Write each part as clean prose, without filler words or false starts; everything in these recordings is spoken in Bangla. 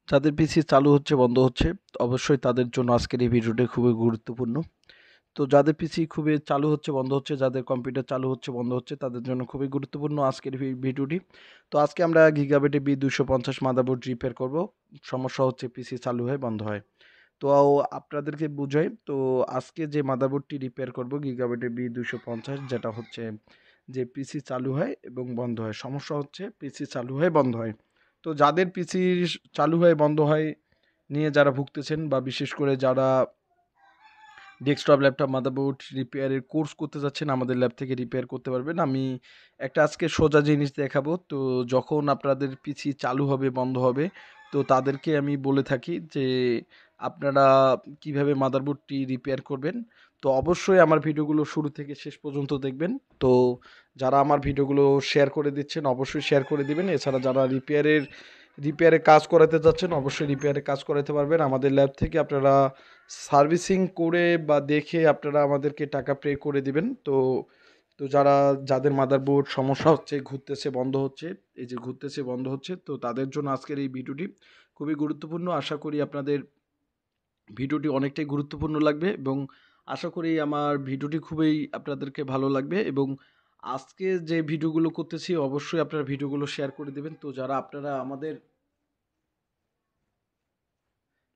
যাদের পিসি চালু হচ্ছে বন্ধ হচ্ছে অবশ্যই তাদের জন্য আজকের এই ভিডিওটি খুবই গুরুত্বপূর্ণ। তো যাদের পিসি খুবই চালু হচ্ছে বন্ধ হচ্ছে, যাদের কম্পিউটার চালু হচ্ছে বন্ধ হচ্ছে তাদের জন্য খুবই গুরুত্বপূর্ণ আজকের এই ভিডিওটি। তো আজকে আমরা গিগাবিটে B250 মাদারবোর্ড রিপেয়ার করব। সমস্যা হচ্ছে পিসি চালু হয় বন্ধ হয়। তো আপনাদেরকে বুঝাই, তো আজকে যে মাদারবোর্ডটি রিপেয়ার করব গিগাবিটে B250, যেটা হচ্ছে যে পিসি চালু হয় এবং বন্ধ হয়। সমস্যা হচ্ছে পিসি চালু হয় বন্ধ হয়। তো যাদের পিসি চালু হয় বন্ধ হয় নিয়ে যারা ভুগতেছেন, বা বিশেষ করে যারা ডেস্কটপ ল্যাপটপ মাদারবোর্ড রিপেয়ারের কোর্স করতে যাচ্ছেন, আমাদের ল্যাব থেকে রিপেয়ার করতে পারবেন। আমি একটা আজকে সোজা জিনিস দেখাবো। তো যখন আপনাদের পিসি চালু হবে বন্ধ হবে, তো তাদেরকে আমি বলে থাকি যে আপনারা কিভাবে মাদারবোর্ডটি রিপেয়ার করবেন। তো অবশ্যই আমার ভিডিওগুলো শুরু থেকে শেষ পর্যন্ত দেখবেন। তো যারা আমার ভিডিওগুলো শেয়ার করে দিচ্ছেন অবশ্যই শেয়ার করে দিবেন। এছাড়া যারা রিপেয়ারে কাজ করাতে যাচ্ছেন অবশ্যই রিপেয়ারে কাজ করাতে পারবেন। আমাদের ল্যাব থেকে আপনারা সার্ভিসিং করে বা দেখে আপনারা আমাদেরকে টাকা পে করে দিবেন। তো তো যাদের মাদারবোর্ড সমস্যা হচ্ছে, ঘুরতেছে বন্ধ হচ্ছে, এই যে ঘুরতেছে বন্ধ হচ্ছে, তো তাদের জন্য আজকের এই ভিডিওটি খুবই গুরুত্বপূর্ণ। আশা করি আপনাদের ভিডিওটি অনেকটাই গুরুত্বপূর্ণ লাগবে, এবং আশা করি আমার ভিডিওটি খুবই আপনাদেরকে ভালো লাগবে। এবং আজকে যে ভিডিওগুলো করতেছি অবশ্যই আপনারা ভিডিওগুলো শেয়ার করে দেবেন। তো যারা আপনারা আমাদের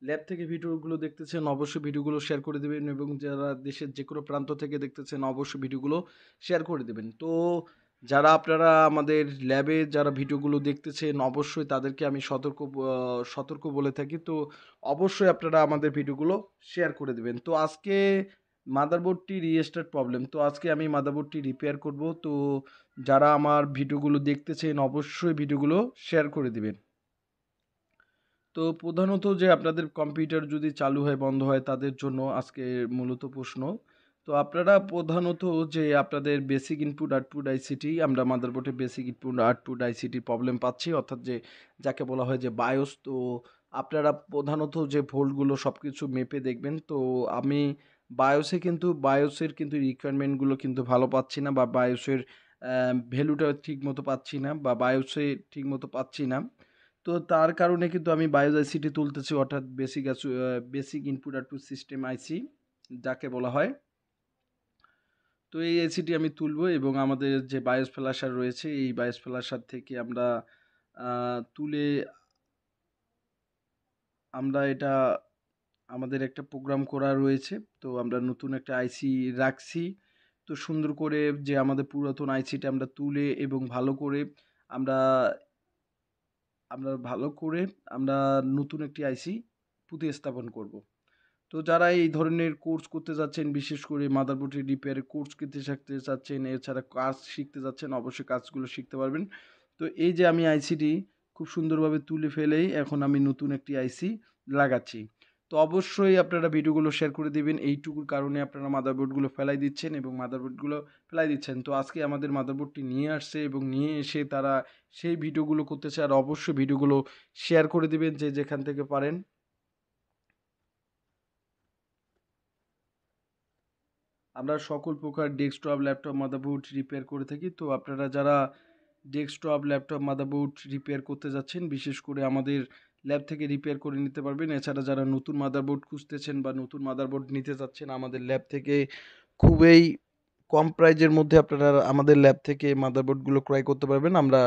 ল্যাব থেকে ভিডিওগুলো দেখতেছেন অবশ্যই ভিডিওগুলো শেয়ার করে দেবেন, এবং যারা দেশের যে কোনো প্রান্ত থেকে দেখতেছেন অবশ্যই ভিডিওগুলো শেয়ার করে দেবেন। তো যারা আপনারা আমাদের ল্যাবে যারা ভিডিওগুলো দেখতেছেন অবশ্যই তাদেরকে আমি সতর্ক বলে থাকি। তো অবশ্যই আপনারা আমাদের ভিডিওগুলো শেয়ার করে দেবেন। তো আজকে মাদারবোর্ডটি রিস্টার্ট প্রবলেম, তো আজকে আমি মাদারবোর্ডটি রিপেয়ার করব। তো যারা আমার ভিডিওগুলো দেখতেছেন অবশ্যই ভিডিওগুলো শেয়ার করে দিবেন। তো প্রধানত যে আপনাদের কম্পিউটার যদি চালু হয় বন্ধ হয় তাদের জন্য আজকে মূলত প্রশ্ন। তো আপনারা প্রধানত যে আপনাদের বেসিক ইনপুট আউটপুট আইসিটি, আমরা মাদারবোর্ডে basic input output ICT problem পাচ্ছি, অর্থাৎ যে যাকে বলা হয় যে বায়োস। তো আপনারা প্রধানত যে ভোল্টগুলো সব কিছু মেপে দেখবেন। তো আমি বায়োসের কিন্তু রিকোয়ারমেন্টগুলো কিন্তু ভালো পাচ্ছি না, বা বায়োসের ভ্যালুটা ঠিক মতো পাচ্ছি না, বা বায়োসে ঠিক মতো পাচ্ছি না। তো তার কারণে কিন্তু আমি বায়োস আইসিটি তুলতেছি, অর্থাৎ বেসিক ইনপুট আউটপুট সিস্টেম আইসি যাকে বলা হয়। তো এই আইসিটি আমি তুলবো, এবং আমাদের যে বায়োস ফ্ল্যাশার রয়েছে এই বায়োস ফ্ল্যাশার থেকে তুলে আমরা এটা আমাদের একটা প্রোগ্রাম করা রয়েছে। তো আমরা নতুন একটা আইসি রাখছি। তো সুন্দর করে যে আমাদের পুরাতন আইসিটা আমরা তুলে এবং আমরা আমরা ভালো করে আমরা নতুন একটি আইসি প্রতিস্থাপন করব। তো যারা এই ধরনের কোর্স করতে যাচ্ছেন, বিশেষ করে মাদারবোর্ডের রিপেয়ারের কোর্স করতে শিখতে চাচ্ছেন, এছাড়া কাজ শিখতে যাচ্ছেন অবশ্যই কাজগুলো শিখতে পারবেন। তো এই যে আমি আইসিটি খুব সুন্দরভাবে তুলে ফেলেই এখন আমি নতুন একটি আইসি লাগাচ্ছি। তো অবশ্যই আপনারা ভিডিওগুলো শেয়ার করে দিবেন। এইটুকুর কারণে আপনারা মাদারবোর্ডগুলো ফেলাই দিচ্ছেন এবং মাদারবোর্ডগুলো ফেলাই দিচ্ছেন। তো আজকে আমাদের মাদারবোর্ডটি নিয়ে আসছে এবং নিয়ে এসে তারা সেই ভিডিওগুলো করতেছে। আর অবশ্যই ভিডিওগুলো শেয়ার করে দিবেন যে যেখান থেকে পারেন। আমরা সকল প্রকার ডেস্কটপ ল্যাপটপ মাদারবোর্ড রিপেয়ার করে থাকি। তো আপনারা যারা ডেস্কটপ ল্যাপটপ মাদারবোর্ড রিপেয়ার করতে যাচ্ছেন বিশেষ করে আমাদের ল্যাব থেকে রিপেয়ার করে নিতে পারবেন। এছাড়া যারা নতুন মাদারবোর্ড খুঁজতেছেন বা নতুন মাদারবোর্ড নিতে যাচ্ছেন আমাদের ল্যাব থেকে খুবই কম প্রাইজের মধ্যে আপনারা আমাদের ল্যাব থেকে মাদারবোর্ডগুলো ক্রয় করতে পারবেন। আমরা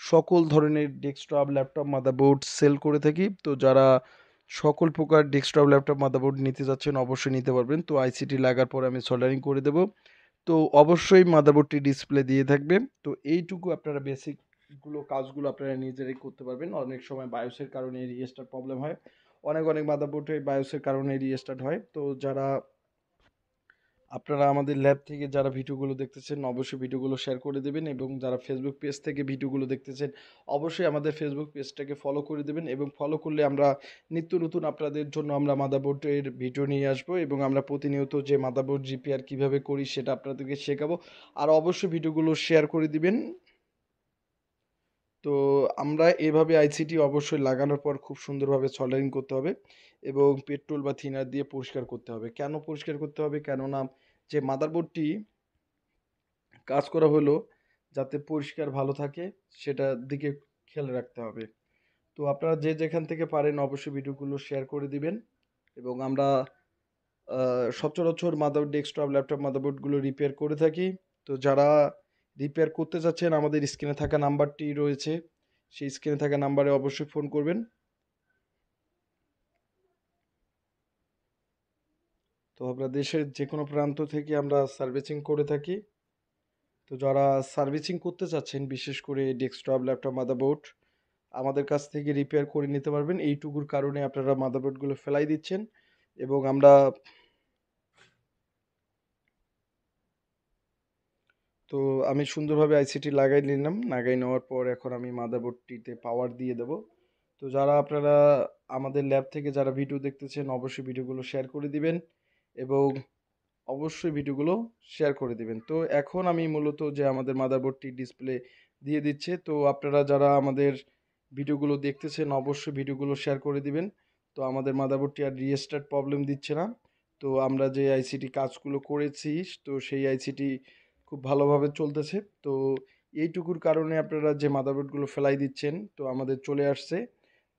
সকল ধরনের ডেস্কটপ ল্যাপটপ মাদারবোর্ড সেল করে থাকি। তো যারা সকল প্রকার ডেস্কটপ ল্যাপটপ মাদারবোর্ড নিতে যাচ্ছেন অবশ্যই নিতে পারবেন। তো আইসিটি লাগার পর আমি সোল্ডারিং করে দেব। তো অবশ্যই মাদারবোর্ডটি ডিসপ্লে দিয়ে থাকবে। তো এইটুকু আপনারা কাজগুলো আপনারা নিজেরাই করতে পারবেন। অনেক সময় বায়োসের কারণে রিস্টার্ট প্রবলেম হয়। অনেক বাদারবোর্ডে বায়োসের কারণে রিস্টার্ট হয়। তো আপনারা আমাদের ল্যাব থেকে যারা ভিডিওগুলো দেখতেছেন অবশ্যই ভিডিওগুলো শেয়ার করে দেবেন, এবং যারা ফেসবুক পেজ থেকে ভিডিওগুলো দেখতেছেন অবশ্যই আমাদের ফেসবুক পেজটাকে ফলো করে দেবেন, এবং ফলো করলে আমরা নিত্য নতুন আপনাদের জন্য আমরা মাদারবোর্ডের ভিডিও নিয়ে আসবো, এবং আমরা প্রতিনিয়ত যে মাদারবোর্ড রিপেয়ার কিভাবে করি সেটা আপনাদেরকে শেখাবো। আর অবশ্যই ভিডিওগুলো শেয়ার করে দিবেন। তো আমরা এভাবে আইসিটি অবশ্যই লাগানোর পর খুব সুন্দরভাবে সল্ডারিং করতে হবে, এবং পেট্রোল বা থিনার দিয়ে পরিষ্কার করতে হবে। কেন পরিষ্কার করতে হবে? কেননা যে মাদারবোর্ডটি কাজ করা হলো যাতে পরিষ্কার ভালো থাকে সেটার দিকে খেয়াল রাখতে হবে। তো আপনারা যে যেখান থেকে পারেন অবশ্যই ভিডিওগুলো শেয়ার করে দিবেন। এবং আমরা সচরাচর ডেস্কটপ ল্যাপটপ মাদারবোর্ডগুলো রিপেয়ার করে থাকি। তো যারা রিপেয়ার করতে চাচ্ছেন আমাদের স্ক্রিনে থাকা নাম্বারটি রয়েছে, সেই স্ক্রিনে থাকা নাম্বারে অবশ্যই ফোন করবেন। তো আমরা দেশের যে কোনো প্রান্ত থেকে আমরা সার্ভিসিং করে থাকি। তো যারা সার্ভিসিং করতে চাচ্ছেন বিশেষ করে ডেস্কটপ ল্যাপটপ মাদারবোর্ড আমাদের কাছ থেকে রিপেয়ার করে নিতে পারবেন। এইটুকুর কারণে আপনারা মাদারবোর্ডগুলো ফেলাই দিচ্ছেন এবং আমরা তো আমি সুন্দরভাবে আইসিটি লাগাই নিলাম। লাগাই নেওয়ার পর এখন আমি মাদারবোর্ডটিতে পাওয়ার দিয়ে দেব। তো যারা আপনারা আমাদের ল্যাব থেকে যারা ভিডিও দেখতেছেন অবশ্যই ভিডিওগুলো শেয়ার করে দিবেন এবং অবশ্যই ভিডিওগুলো শেয়ার করে দিবেন। তো এখন আমি মূলত যে আমাদের মাদারবোর্ডটি ডিসপ্লে দিয়ে দিচ্ছে। তো আপনারা যারা আমাদের ভিডিওগুলো দেখতেছেন অবশ্যই ভিডিওগুলো শেয়ার করে দিবেন। তো আমাদের মাদারবোর্ডটি আর রিস্টার্ট প্রবলেম দিচ্ছে না। তো আমরা যে আইসিটি কাজগুলো করেছি তো সেই আইসিটি খুব ভালোভাবে চলতেছে। তো এইটুকুর কারণে আপনারা যে মাদারবোর্ডগুলো ফেলাই দিচ্ছেন তো আমাদের চলে আসছে।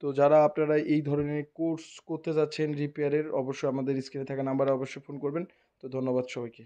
তো যারা আপনারা এই ধরনের কোর্স করতে যাচ্ছেন রিপেয়ারের অবশ্যই আমাদের স্ক্রিনে থাকা নাম্বারে অবশ্যই ফোন করবেন। তো ধন্যবাদ সবাইকে।